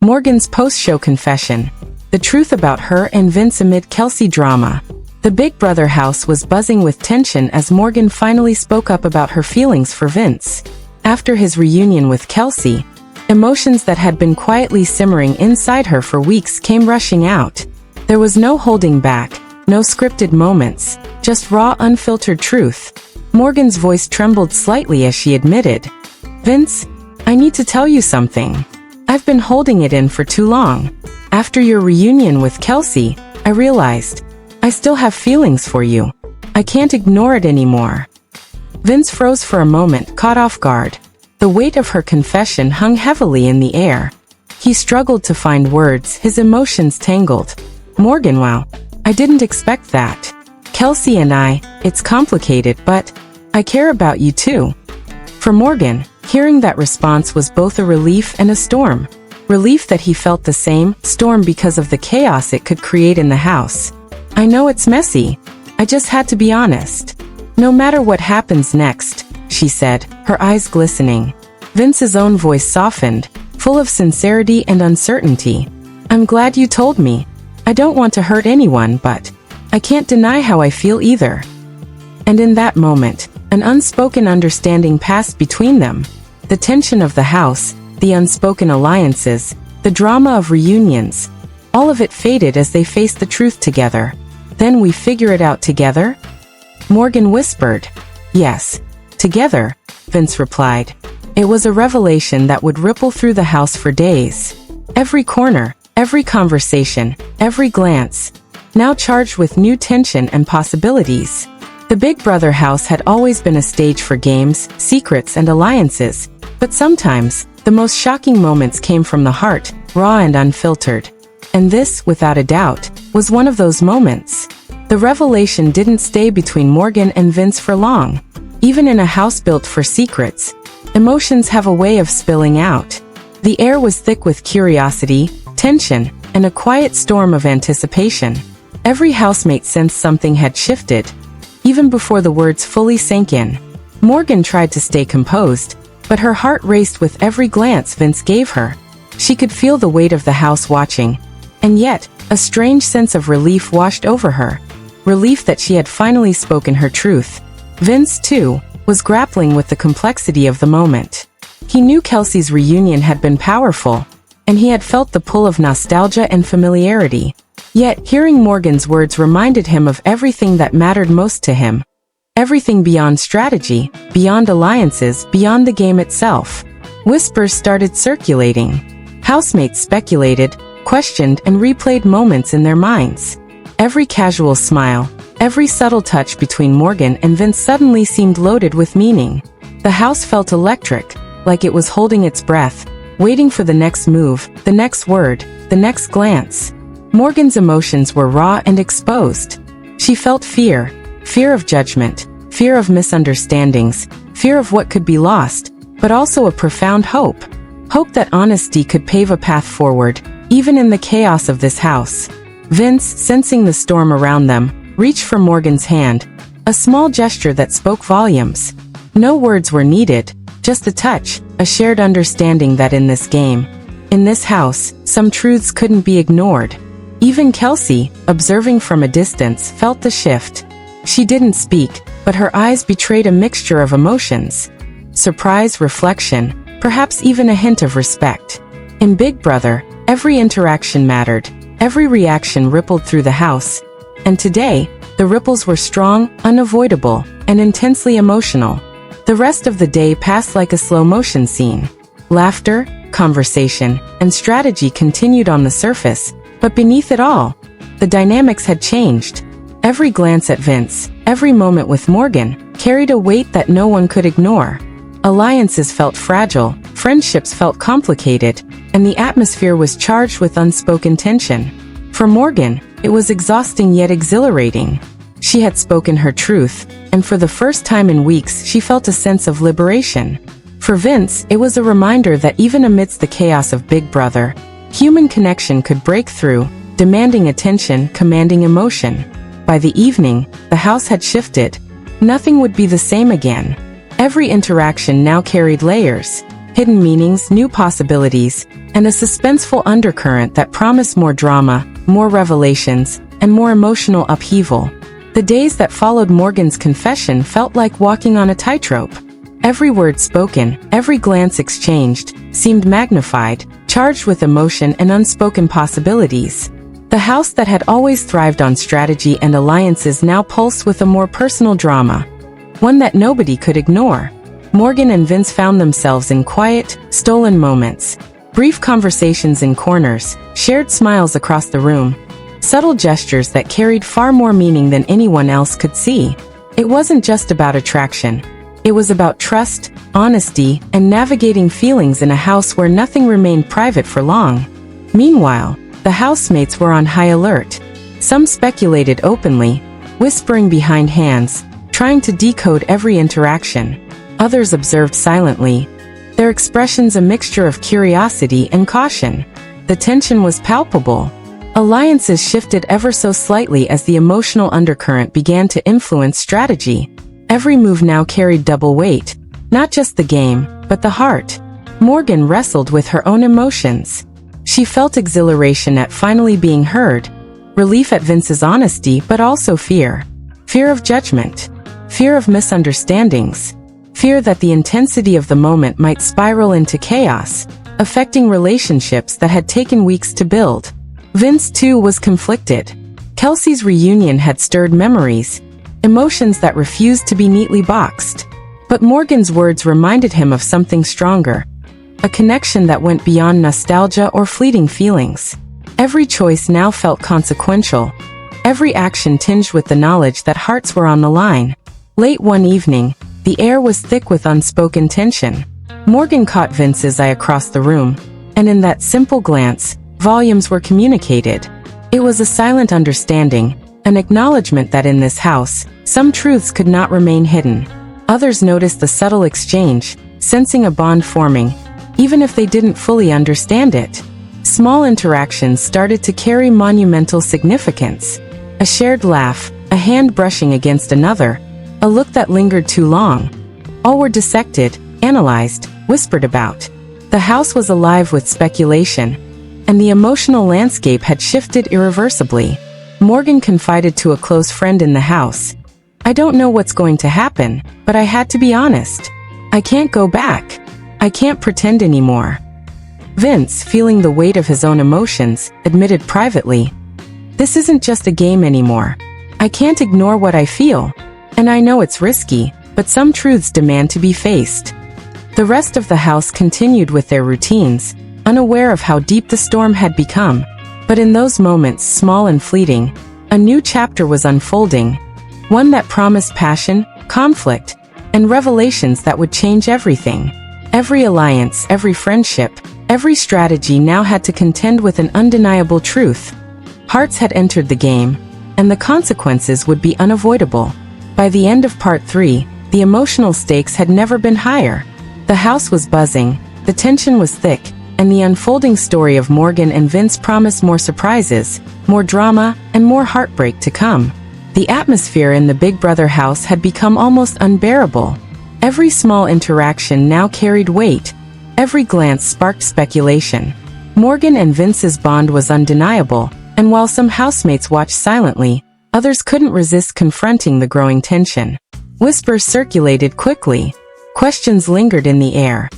Morgan's post-show confession. The truth about her and Vince amid Kelsey drama. The Big Brother house was buzzing with tension as Morgan finally spoke up about her feelings for Vince. After his reunion with Kelsey, emotions that had been quietly simmering inside her for weeks came rushing out. There was no holding back, no scripted moments, just raw, unfiltered truth. Morgan's voice trembled slightly as she admitted, "Vince, I need to tell you something. I've been holding it in for too long. After your reunion with Kelsey, I realized I still have feelings for you. I can't ignore it anymore." Vince froze for a moment, caught off guard. The weight of her confession hung heavily in the air. He struggled to find words, his emotions tangled. "Morgan, wow, I didn't expect that. Kelsey and it's complicated, but I care about you too." For Morgan, hearing that response was both a relief and a storm. Relief that he felt the same, storm because of the chaos it could create in the house. "I know it's messy. I just had to be honest. No matter what happens next," she said, her eyes glistening. Vince's own voice softened, full of sincerity and uncertainty. "I'm glad you told me. I don't want to hurt anyone, but I can't deny how I feel either." And in that moment, an unspoken understanding passed between them. The tension of the house, the unspoken alliances, the drama of reunions, all of it faded as they faced the truth together. "Then we figure it out together?" Morgan whispered. "Yes, together," Vince replied. It was a revelation that would ripple through the house for days. Every corner, every conversation, every glance, now charged with new tension and possibilities. The Big Brother house had always been a stage for games, secrets, and alliances, but sometimes, the most shocking moments came from the heart, raw and unfiltered. And this, without a doubt, was one of those moments. The revelation didn't stay between Morgan and Vince for long. Even in a house built for secrets, emotions have a way of spilling out. The air was thick with curiosity, tension, and a quiet storm of anticipation. Every housemate sensed something had shifted, even before the words fully sank in. Morgan tried to stay composed, but her heart raced with every glance Vince gave her. She could feel the weight of the house watching, and yet, a strange sense of relief washed over her. Relief that she had finally spoken her truth. Vince, too, was grappling with the complexity of the moment. He knew Kelsey's reunion had been powerful, and he had felt the pull of nostalgia and familiarity. Yet, hearing Morgan's words reminded him of everything that mattered most to him. Everything beyond strategy, beyond alliances, beyond the game itself. Whispers started circulating. Housemates speculated, questioned, and replayed moments in their minds. Every casual smile, every subtle touch between Morgan and Vince suddenly seemed loaded with meaning. The house felt electric, like it was holding its breath, waiting for the next move, the next word, the next glance. Morgan's emotions were raw and exposed. She felt fear, fear of judgment, fear of misunderstandings, fear of what could be lost, but also a profound hope. Hope that honesty could pave a path forward, even in the chaos of this house. Vince, sensing the storm around them, reached for Morgan's hand, a small gesture that spoke volumes. No words were needed, just a touch, a shared understanding that in this game, in this house, some truths couldn't be ignored. Even Kelsey, observing from a distance, felt the shift. She didn't speak, but her eyes betrayed a mixture of emotions. Surprise, reflection, perhaps even a hint of respect. In Big Brother, every interaction mattered, every reaction rippled through the house. And today, the ripples were strong, unavoidable, and intensely emotional. The rest of the day passed like a slow-motion scene. Laughter, conversation, and strategy continued on the surface, but beneath it all, the dynamics had changed. Every glance at Vince, every moment with Morgan, carried a weight that no one could ignore. Alliances felt fragile, friendships felt complicated, and the atmosphere was charged with unspoken tension. For Morgan, it was exhausting yet exhilarating. She had spoken her truth, and for the first time in weeks she felt a sense of liberation. For Vince, it was a reminder that even amidst the chaos of Big Brother, human connection could break through, demanding attention, commanding emotion. By the evening, the house had shifted. Nothing would be the same again. Every interaction now carried layers. hidden meanings, new possibilities, and a suspenseful undercurrent that promised more drama, more revelations, and more emotional upheaval. The days that followed Morgan's confession felt like walking on a tightrope. Every word spoken, every glance exchanged, seemed magnified, charged with emotion and unspoken possibilities. The house that had always thrived on strategy and alliances now pulsed with a more personal drama, one that nobody could ignore. Morgan and Vince found themselves in quiet, stolen moments, brief conversations in corners, shared smiles across the room, subtle gestures that carried far more meaning than anyone else could see. It wasn't just about attraction. It was about trust, honesty, and navigating feelings in a house where nothing remained private for long. Meanwhile, the housemates were on high alert. Some speculated openly, whispering behind hands, trying to decode every interaction. Others observed silently, their expressions a mixture of curiosity and caution. The tension was palpable. Alliances shifted ever so slightly as the emotional undercurrent began to influence strategy. Every move now carried double weight, not just the game, but the heart. Morgan wrestled with her own emotions. She felt exhilaration at finally being heard, relief at Vince's honesty, but also fear. Fear of judgment. Fear of misunderstandings. Fear that the intensity of the moment might spiral into chaos, affecting relationships that had taken weeks to build. Vince, too, was conflicted. Kelsey's reunion had stirred memories, emotions that refused to be neatly boxed. But Morgan's words reminded him of something stronger, a connection that went beyond nostalgia or fleeting feelings. Every choice now felt consequential, every action tinged with the knowledge that hearts were on the line. Late one evening, the air was thick with unspoken tension. Morgan caught Vince's eye across the room, and in that simple glance, volumes were communicated. It was a silent understanding, an acknowledgement that in this house, some truths could not remain hidden. Others noticed the subtle exchange, sensing a bond forming, even if they didn't fully understand it. Small interactions started to carry monumental significance. A shared laugh, a hand brushing against another, a look that lingered too long. All were dissected, analyzed, whispered about. The house was alive with speculation, and the emotional landscape had shifted irreversibly. Morgan confided to a close friend in the house, "I don't know what's going to happen, but I had to be honest. I can't go back. I can't pretend anymore." Vince, feeling the weight of his own emotions, admitted privately, "This isn't just a game anymore. I can't ignore what I feel. And I know it's risky, but some truths demand to be faced." The rest of the house continued with their routines, unaware of how deep the storm had become. But in those moments, small and fleeting, a new chapter was unfolding, one that promised passion, conflict, and revelations that would change everything. Every alliance, every friendship, every strategy now had to contend with an undeniable truth. Hearts had entered the game, and the consequences would be unavoidable. By the end of Part 3, the emotional stakes had never been higher. The house was buzzing, the tension was thick, and the unfolding story of Morgan and Vince promised more surprises, more drama, and more heartbreak to come. The atmosphere in the Big Brother house had become almost unbearable. Every small interaction now carried weight. Every glance sparked speculation. Morgan and Vince's bond was undeniable, and while some housemates watched silently, others couldn't resist confronting the growing tension. Whispers circulated quickly. Questions lingered in the air.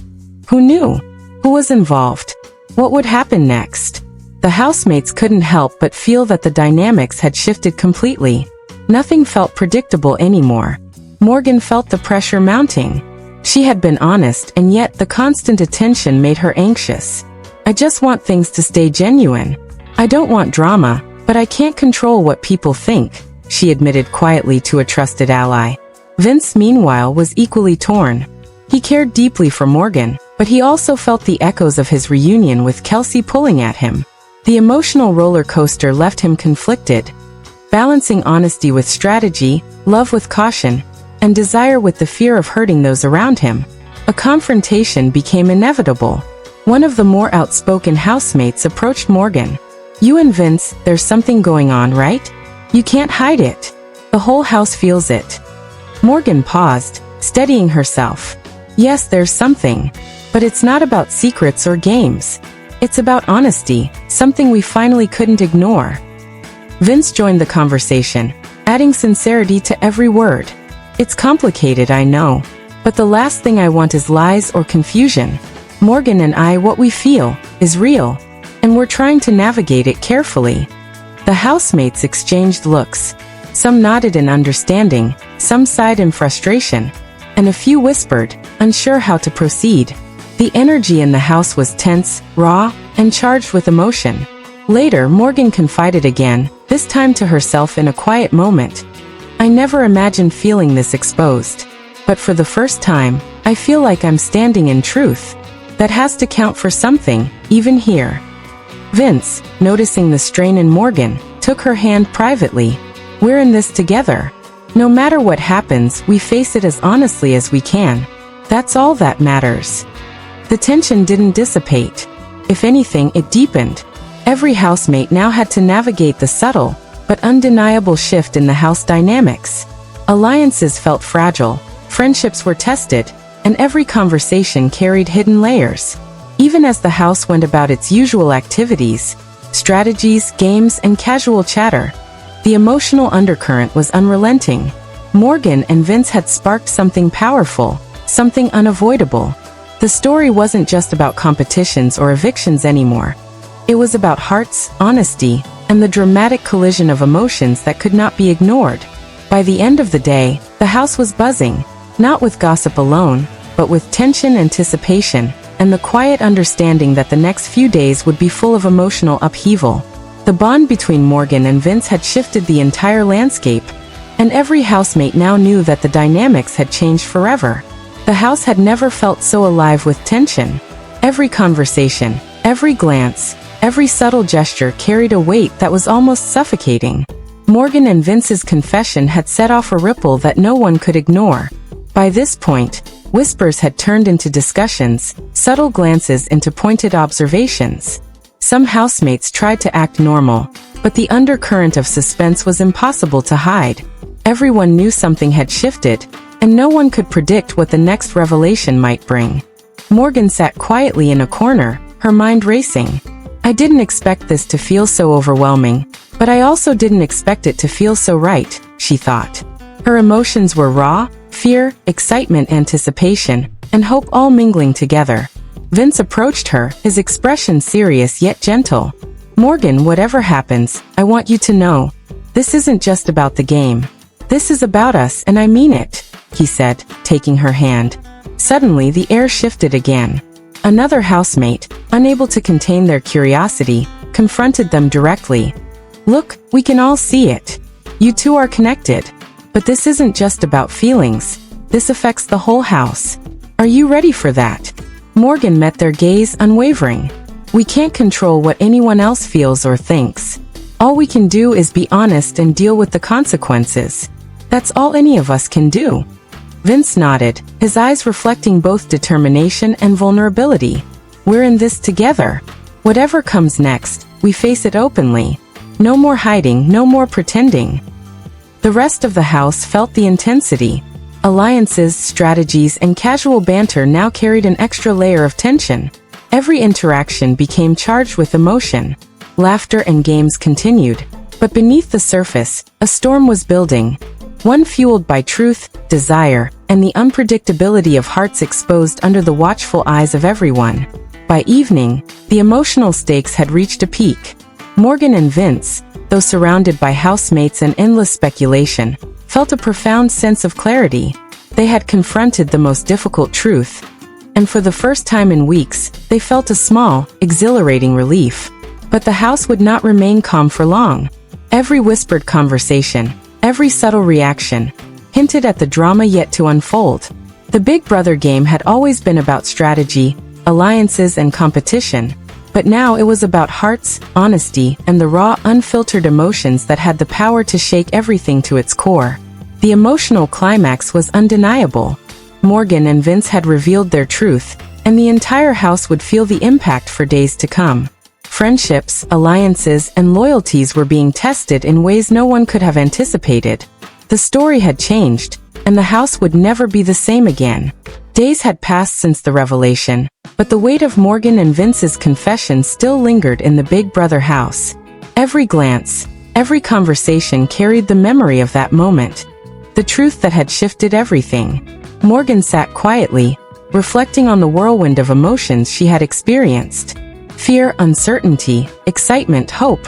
Who knew? Who was involved? What would happen next? The housemates couldn't help but feel that the dynamics had shifted completely. Nothing felt predictable anymore. Morgan felt the pressure mounting. She had been honest, and yet the constant attention made her anxious. "I just want things to stay genuine. I don't want drama, but I can't control what people think," she admitted quietly to a trusted ally. Vince, meanwhile, was equally torn. He cared deeply for Morgan, but he also felt the echoes of his reunion with Kelsey pulling at him. The emotional roller coaster left him conflicted, balancing honesty with strategy, love with caution, and desire with the fear of hurting those around him. A confrontation became inevitable. One of the more outspoken housemates approached Morgan. "You and Vince, there's something going on, right? You can't hide it. The whole house feels it." Morgan paused, steadying herself. "Yes, there's something. But it's not about secrets or games. It's about honesty, something we finally couldn't ignore. Vince joined the conversation, adding sincerity to every word. It's complicated, I know. But the last thing I want is lies or confusion. Morgan and I, what we feel, is real. And we're trying to navigate it carefully. The housemates exchanged looks. Some nodded in understanding, some sighed in frustration, and a few whispered, unsure how to proceed. The energy in the house was tense, raw, and charged with emotion. Later, Morgan confided again, this time to herself in a quiet moment. I never imagined feeling this exposed. But for the first time, I feel like I'm standing in truth. That has to count for something, even here. Vince, noticing the strain in Morgan, took her hand privately. We're in this together. No matter what happens, we face it as honestly as we can. That's all that matters. The tension didn't dissipate. If anything, it deepened. Every housemate now had to navigate the subtle, but undeniable shift in the house dynamics. Alliances felt fragile, friendships were tested, and every conversation carried hidden layers. Even as the house went about its usual activities, strategies, games, and casual chatter, the emotional undercurrent was unrelenting. Morgan and Vince had sparked something powerful, something unavoidable. The story wasn't just about competitions or evictions anymore. It was about hearts, honesty, and the dramatic collision of emotions that could not be ignored. By the end of the day, the house was buzzing, not with gossip alone, but with tension, anticipation, and the quiet understanding that the next few days would be full of emotional upheaval. The bond between Morgan and Vince had shifted the entire landscape, and every housemate now knew that the dynamics had changed forever. The house had never felt so alive with tension. Every conversation, every glance, every subtle gesture carried a weight that was almost suffocating. Morgan and Vince's confession had set off a ripple that no one could ignore. By this point, whispers had turned into discussions, subtle glances into pointed observations. Some housemates tried to act normal, but the undercurrent of suspense was impossible to hide. Everyone knew something had shifted, and no one could predict what the next revelation might bring. Morgan sat quietly in a corner, her mind racing. I didn't expect this to feel so overwhelming, but I also didn't expect it to feel so right, she thought. Her emotions were raw, fear, excitement, anticipation, and hope all mingling together. Vince approached her, his expression serious yet gentle. Morgan, whatever happens, I want you to know, this isn't just about the game. This is about us, and I mean it, he said, taking her hand. Suddenly, the air shifted again. Another housemate, unable to contain their curiosity, confronted them directly. Look, we can all see it. You two are connected. But this isn't just about feelings. This affects the whole house. Are you ready for that? Morgan met their gaze, unwavering. We can't control what anyone else feels or thinks. All we can do is be honest and deal with the consequences. That's all any of us can do. Vince nodded, his eyes reflecting both determination and vulnerability. We're in this together. Whatever comes next, we face it openly. No more hiding, no more pretending. The rest of the house felt the intensity. Alliances, strategies, and casual banter now carried an extra layer of tension. Every interaction became charged with emotion. Laughter and games continued. But beneath the surface, a storm was building. One fueled by truth, desire, and the unpredictability of hearts exposed under the watchful eyes of everyone. By evening, the emotional stakes had reached a peak. Morgan and Vince, though surrounded by housemates and endless speculation, felt a profound sense of clarity. They had confronted the most difficult truth. And for the first time in weeks, they felt a small, exhilarating relief. But the house would not remain calm for long. Every whispered conversation, every subtle reaction, hinted at the drama yet to unfold. The Big Brother game had always been about strategy, alliances, and competition. But now it was about hearts, honesty, and the raw, unfiltered emotions that had the power to shake everything to its core. The emotional climax was undeniable. Morgan and Vince had revealed their truth, and the entire house would feel the impact for days to come. Friendships, alliances, and loyalties were being tested in ways no one could have anticipated. The story had changed, and the house would never be the same again. Days had passed since the revelation, but the weight of Morgan and Vince's confession still lingered in the Big Brother house. Every glance, every conversation carried the memory of that moment. The truth that had shifted everything. Morgan sat quietly, reflecting on the whirlwind of emotions she had experienced. Fear, uncertainty, excitement, hope.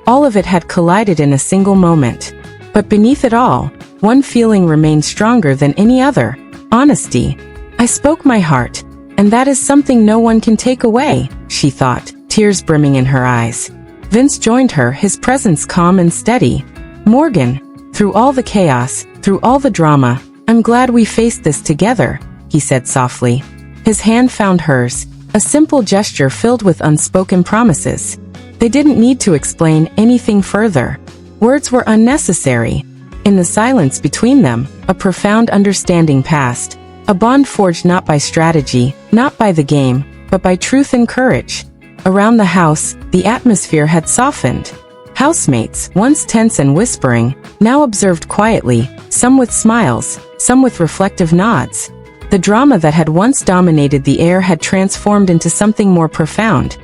All of it had collided in a single moment. But beneath it all, one feeling remained stronger than any other: honesty. I spoke my heart, and that is something no one can take away, she thought, tears brimming in her eyes. Vince joined her, his presence calm and steady. Morgan, through all the chaos, through all the drama, I'm glad we faced this together, he said softly. His hand found hers, a simple gesture filled with unspoken promises. They didn't need to explain anything further. Words were unnecessary. In the silence between them, a profound understanding passed. A bond forged not by strategy, not by the game, but by truth and courage. Around the house, the atmosphere had softened. Housemates, once tense and whispering, now observed quietly, some with smiles, some with reflective nods. The drama that had once dominated the air had transformed into something more profound.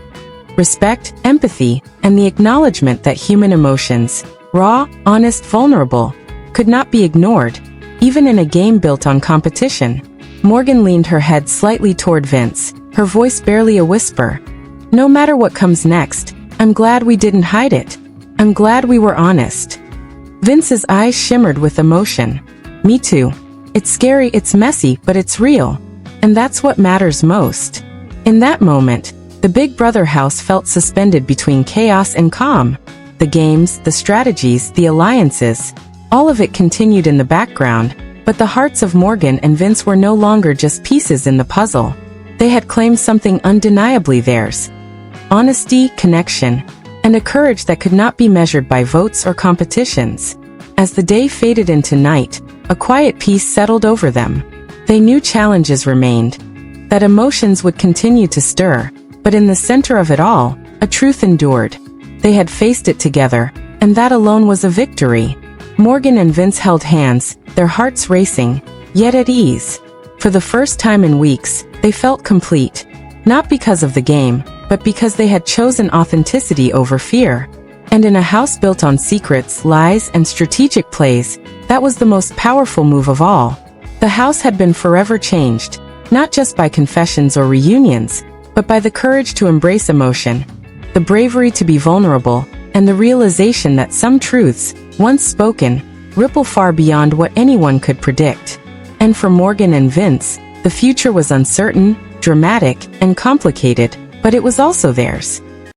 Respect, empathy, and the acknowledgement that human emotions, raw, honest, vulnerable, could not be ignored, even in a game built on competition. Morgan leaned her head slightly toward Vince, her voice barely a whisper. No matter what comes next, I'm glad we didn't hide it. I'm glad we were honest. Vince's eyes shimmered with emotion. Me too. It's scary, it's messy, but it's real. And that's what matters most. In that moment, the Big Brother house felt suspended between chaos and calm. The games, the strategies, the alliances, all of it continued in the background, but the hearts of Morgan and Vince were no longer just pieces in the puzzle. They had claimed something undeniably theirs: honesty, connection, and a courage that could not be measured by votes or competitions. As the day faded into night, a quiet peace settled over them. They knew challenges remained, that emotions would continue to stir, but in the center of it all, a truth endured. They had faced it together, and that alone was a victory. Morgan and Vince held hands, their hearts racing, yet at ease. For the first time in weeks, they felt complete. Not because of the game, but because they had chosen authenticity over fear. And in a house built on secrets, lies, and strategic plays, that was the most powerful move of all. The house had been forever changed, not just by confessions or reunions, but by the courage to embrace emotion, the bravery to be vulnerable, and the realization that some truths, once spoken, ripple far beyond what anyone could predict. And for Morgan and Vince, the future was uncertain, dramatic, and complicated, but it was also theirs.